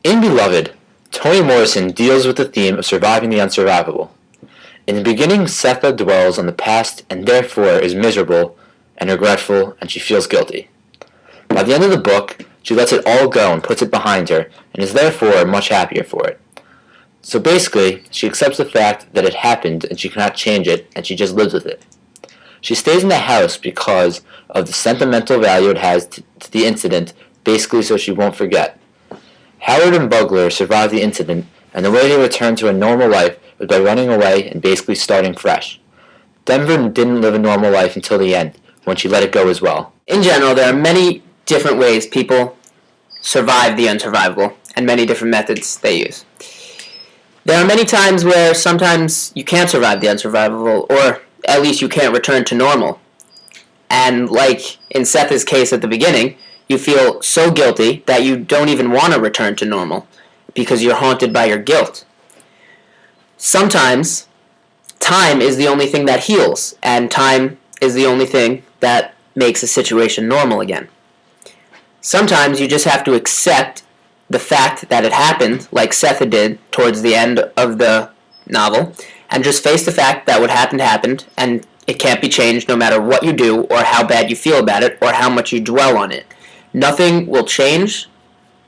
In Beloved, Toni Morrison deals with the theme of surviving the unsurvivable. In the beginning, Setha dwells on the past and therefore is miserable and regretful, and she feels guilty. By the end of the book, she lets it all go and puts it behind her, and is therefore much happier for it. So basically, she accepts the fact that it happened and she cannot change it, and she just lives with it. She stays in the house because of the sentimental value it has to the incident, basically so she won't forget. Howard and Bugler survived the incident, and the way they returned to a normal life was by running away and basically starting fresh. Denver didn't live a normal life until the end, when she let it go as well. In general, there are many different ways people survive the unsurvivable, and many different methods they use. There are many times where sometimes you can't survive the unsurvivable, or at least you can't return to normal. And like in Setha's case at the beginning, you feel so guilty that you don't even want to return to normal because you're haunted by your guilt. Sometimes time is the only thing that heals, and time is the only thing that makes a situation normal again. Sometimes you just have to accept the fact that it happened, like Setha did towards the end of the novel, and just face the fact that what happened, and it can't be changed no matter what you do, or how bad you feel about it, or how much you dwell on it. Nothing will change,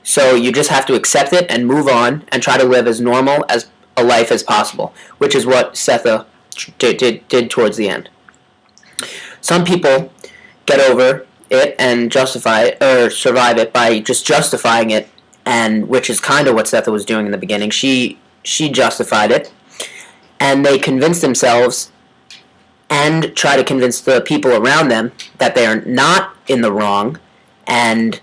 so you just have to accept it and move on, and try to live as normal as a life as possible, which is what Setha did towards the end. Some people get over it and justify it, or survive it by just justifying it, and which is kind of what Setha was doing in the beginning. She justified it, and they convince themselves and try to convince the people around them that they are not in the wrong, and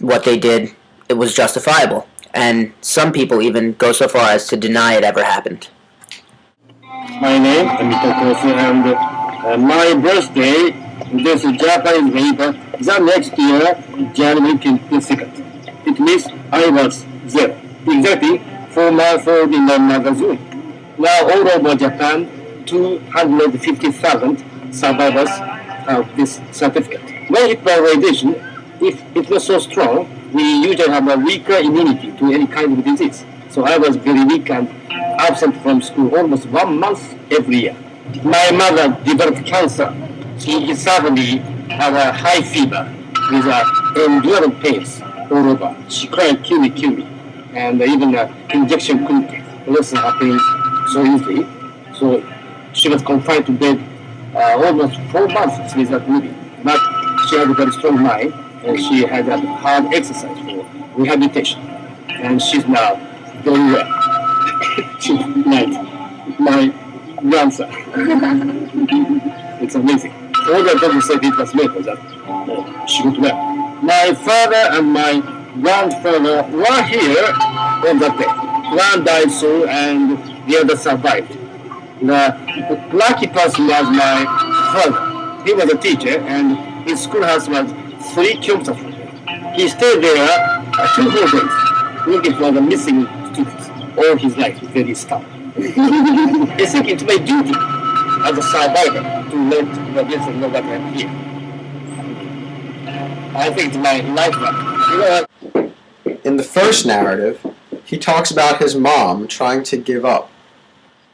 what they did, it was justifiable. And some people even go so far as to deny it ever happened. My name is Mr. Kosu, and my birthday, this Japanese paper, the next year, January 22nd. It means I was there, exactly 4 months old in the magazine. Now all over Japan, 250,000 survivors have this certificate. When it was radiation, if it was so strong, we usually have a weaker immunity to any kind of disease. So I was very weak and absent from school almost 1 month every year. My mother developed cancer. She suddenly had a high fever with enduring pains all over. She cried, kill me. And even injection couldn't listen happening so easily. So she was confined to bed almost 4 months with that movie. But she had a very strong mind, and she had a hard exercise for rehabilitation. And she's now very well. She's like my grandson. It's amazing. All the doctors said it was miracle that she got well. My father and my grandfather were here on that day. One died soon and the other survived. The lucky person was my father. He was a teacher and his schoolhouse was 3 kilometers from here. He stayed there 2 whole days looking for the missing students. All his life, very stubborn. I think it's my duty as a survivor to let the business know that I'm here. I think it's my lifeline. In the first narrative, he talks about his mom trying to give up,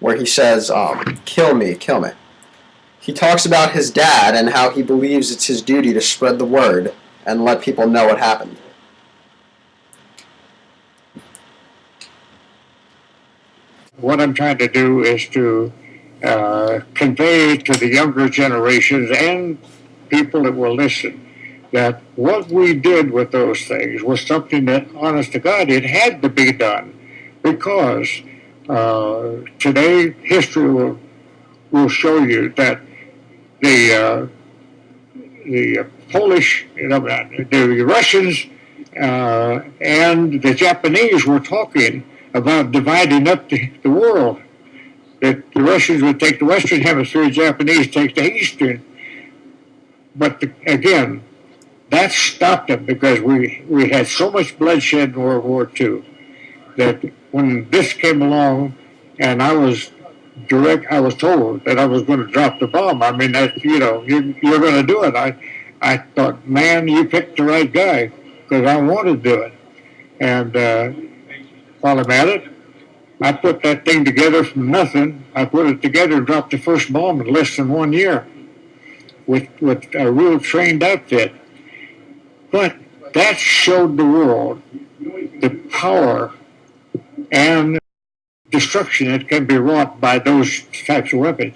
where he says, kill me. He talks about his dad and how he believes it's his duty to spread the word and let people know what happened. What I'm trying to do is to convey to the younger generations and people that will listen that what we did with those things was something that, honest to God, it had to be done, because today history will show you that the Polish, the Russians, and the Japanese were talking about dividing up the world. That the Russians would take the Western Hemisphere, the Japanese take the Eastern. But again, that stopped them because we had so much bloodshed in World War II that when this came along and I was told that I was going to drop the bomb. I mean, you're going to do it. I thought, man, you picked the right guy, because I wanted to do it. And while I'm at it, I put that thing together from nothing. I put it together and dropped the first bomb in less than 1 year with a real trained outfit. But that showed the world the power and destruction that can be wrought by those types of weapons.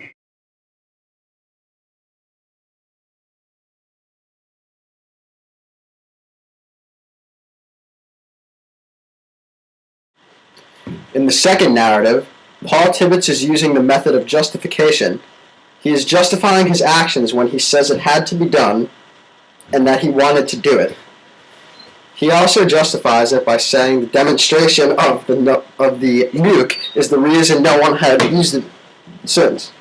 In the second narrative, Paul Tibbets is using the method of justification. He is justifying his actions when he says it had to be done and that he wanted to do it. He also justifies it by saying the demonstration of the nuke is the reason no one had used it since.